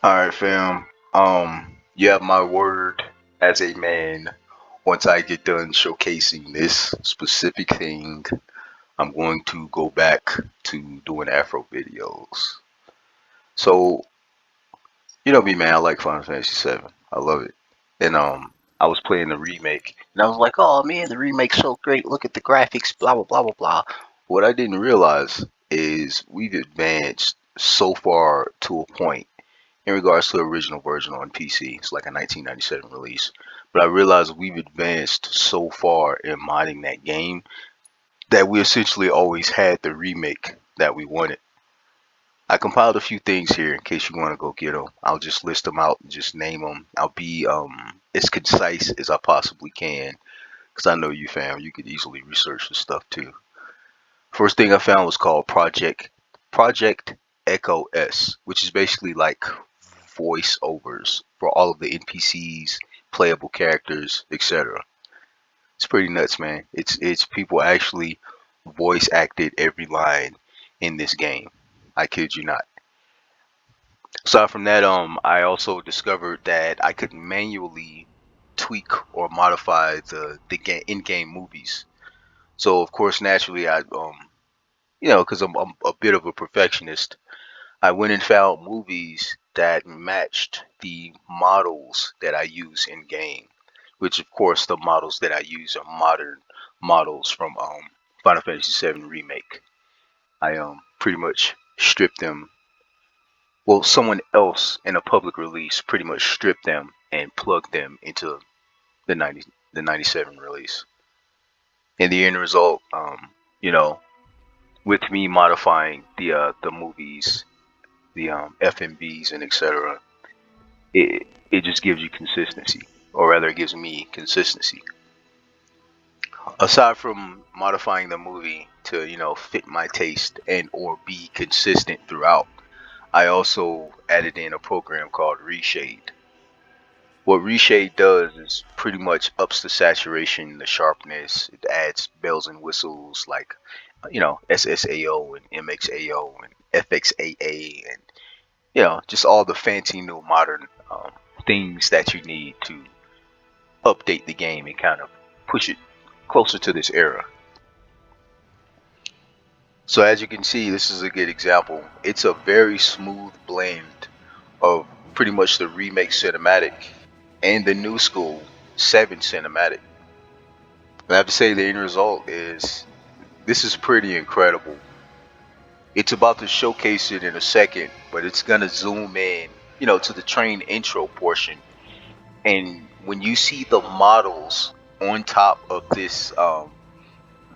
All right, fam. You have my word as a man. Once I get done showcasing this specific thing, I'm going to go back to doing Afro videos. So, you know me, man. I like Final Fantasy VII. I love it. And I was playing the remake, and I was like, "Oh man, the remake's so great. Look at the graphics. Blah blah blah blah blah." What I didn't realize is we've advanced so far to a point in regards to the original version on PC. It's like a 1997 release. But I realized we've advanced so far in modding that game that we essentially always had the remake that we wanted. I compiled a few things here in case you want to go get them. I'll just list them out and just name them. I'll be as concise as I possibly can because I know you, fam. You could easily research this stuff too. First thing I found was called Project Echo S, which is basically like voiceovers for all of the NPCs, playable characters, etc. It's pretty nuts, man. It's people actually voice acted every line in this game. I kid you not. Aside from that, I also discovered that I could manually tweak or modify the in-game movies. So of course, naturally, because I'm a bit of a perfectionist, I went and found movies that matched the models that I use in game, which of course the models that I use are modern models from Final Fantasy VII Remake. I pretty much stripped them. Well, someone else in a public release pretty much stripped them and plugged them into the 97 release. And the end result, you know, with me modifying the movies, the FMVs and etc. It just gives you consistency, or rather, it gives me consistency. Aside from modifying the movie to fit my taste and or be consistent throughout, I also added in a program called Reshade. What Reshade does is pretty much ups the saturation, the sharpness. It adds bells and whistles like SSAO and MXAO and FXAA and just all the fancy new modern things that you need to update the game and kind of push it closer to this era. So as you can see, this is a good example. It's a very smooth blend of pretty much the remake cinematic and the new school 7 cinematic. And I have to say the end result is this is pretty incredible. It's about to showcase it in a second, but it's gonna zoom in, to the train intro portion. And when you see the models on top of this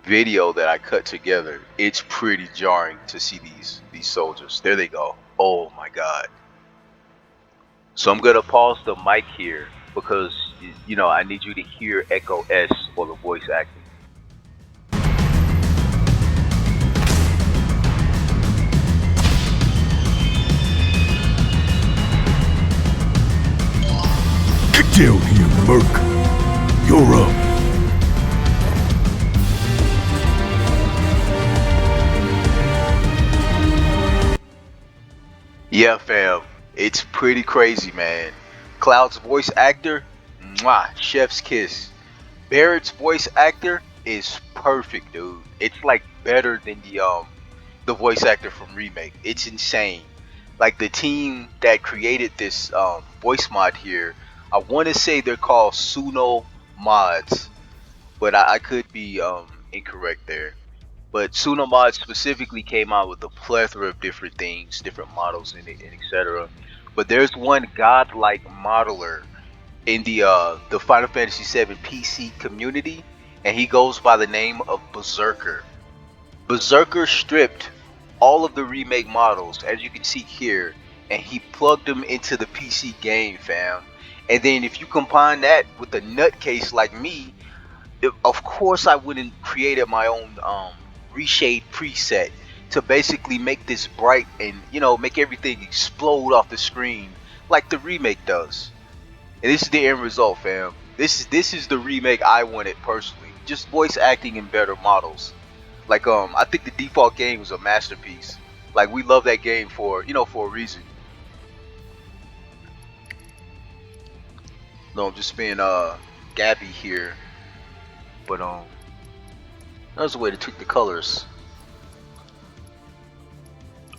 video that I cut together, it's pretty jarring to see these soldiers. There they go. Oh my god. So I'm gonna pause the mic here because I need you to hear Echo S for the voice acting. Get down here, Merc. You're up. Yeah, fam. It's pretty crazy, man. Cloud's voice actor, mwah, chef's kiss. Barrett's voice actor is perfect, dude. It's like better than the voice actor from Remake. It's insane. Like the team that created this voice mod here, I want to say they're called Suno Mods, but I could be incorrect there. But Suno Mods specifically came out with a plethora of different things, different models and etc. But there's one godlike modeler in the Final Fantasy VII PC community, and he goes by the name of Berserker. Berserker stripped all of the remake models, as you can see here, and he plugged them into the PC game, fam. And then if you combine that with a nutcase like me, of course I wouldn't created my own reshade preset to basically make this bright and make everything explode off the screen like the remake does. And this is the end result, fam. This is the remake I wanted personally. Just voice acting and better models. Like I think the default game was a masterpiece. Like we love that game for for a reason. No, I'm just being Gabby here. But there's a way to tweak the colors.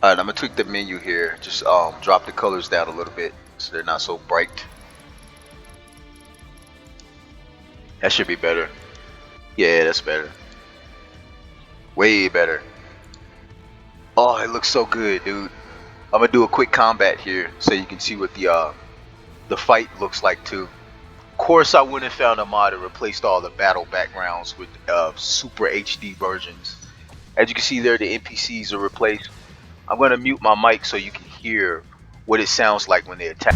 Alright, I'm gonna tweak the menu here. Just drop the colors down a little bit so they're not so bright. That should be better. Yeah, that's better. Way better. Oh, it looks so good, dude. I'm gonna do a quick combat here so you can see what the fight looks like too. Of course, I wouldn't have found a mod that replaced all the battle backgrounds with super HD versions. As you can see there, the NPCs are replaced. I'm gonna mute my mic so you can hear what it sounds like when they attack.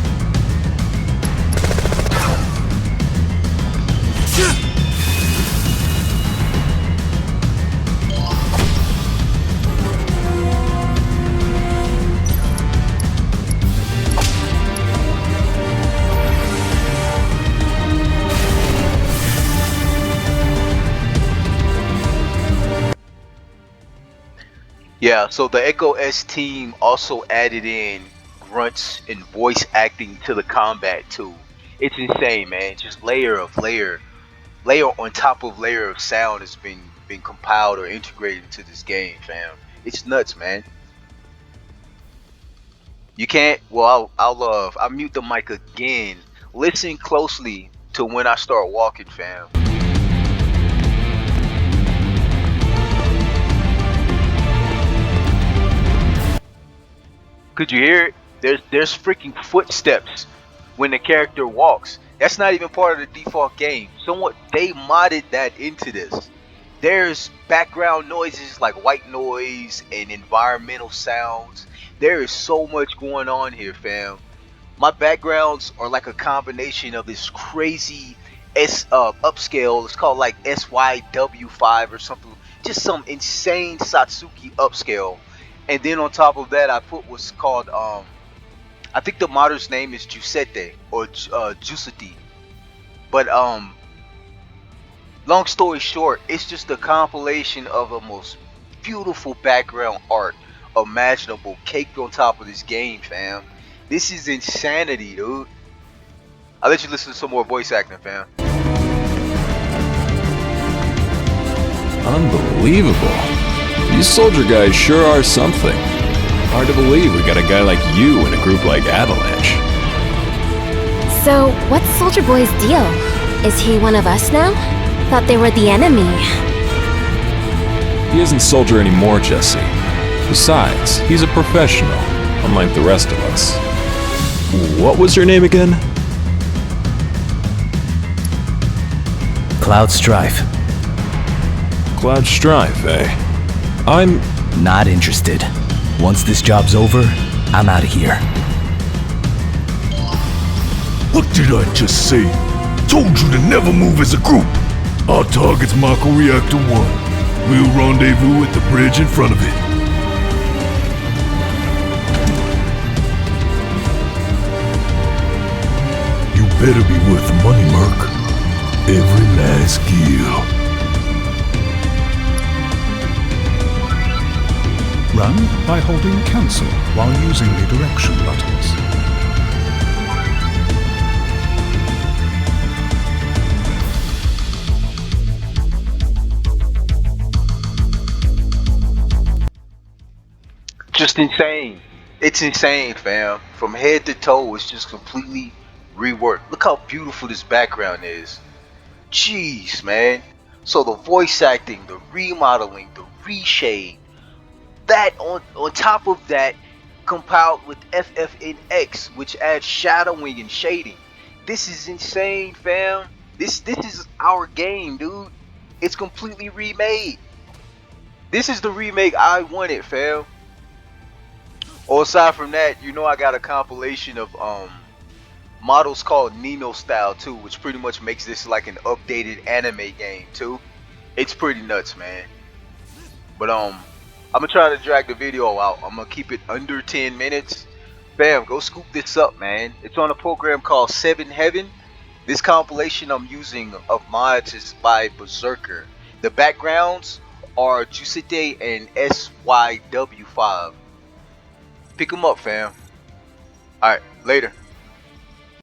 Yeah, so the Echo S team also added in grunts and voice acting to the combat too. It's insane, man. Just layer on top of layer of sound has been compiled or integrated into this game, fam. It's nuts, man. You can't. Well, I'll mute the mic again. Listen closely to when I start walking, fam. Could you hear it? There's freaking footsteps when the character walks. That's not even part of the default game. Somewhat they modded that into this. There's background noises like white noise and environmental sounds. There is so much going on here, fam. My backgrounds are like a combination of this crazy upscale. It's called like SYW5 or something. Just some insane Satsuki upscale. And then on top of that, I put what's called I think the modder's name is Giuseppe or Giuseppe. But long story short, it's just a compilation of the most beautiful background art imaginable caked on top of this game, fam. This is insanity, dude. I'll let you listen to some more voice acting, fam. Unbelievable. These soldier guys sure are something. Hard to believe we got a guy like you in a group like Avalanche. So, what's Soldier Boy's deal? Is he one of us now? Thought they were the enemy. He isn't soldier anymore, Jesse. Besides, he's a professional, unlike the rest of us. What was your name again? Cloud Strife. Cloud Strife, eh? I'm not interested. Once this job's over, I'm out of here. What did I just say? Told you to never move as a group. Our target's Mako Reactor 1. We'll rendezvous at the bridge in front of it. You better be worth the money, Merc. Every last gill. Run by holding cancel while using the direction buttons. Just insane. It's insane, fam. From head to toe, it's just completely reworked. Look how beautiful this background is. Jeez, man. So the voice acting, the remodeling, the reshade, that on top of that, compiled with FFNX, which adds shadowing and shading. This is insane, fam. This is our game, dude. It's completely remade. This is the remake I wanted, fam. Or aside from that, you know I got a compilation of models called Nino style too, which pretty much makes this like an updated anime game too. It's pretty nuts, man. But I'm gonna try to drag the video out. I'm gonna keep it under 10 minutes. Bam, go scoop this up, man. It's on a program called 7 Heaven. This compilation I'm using of mods is by Berserker. The backgrounds are Giuseppe and SYW5. Pick them up, fam. Alright, later.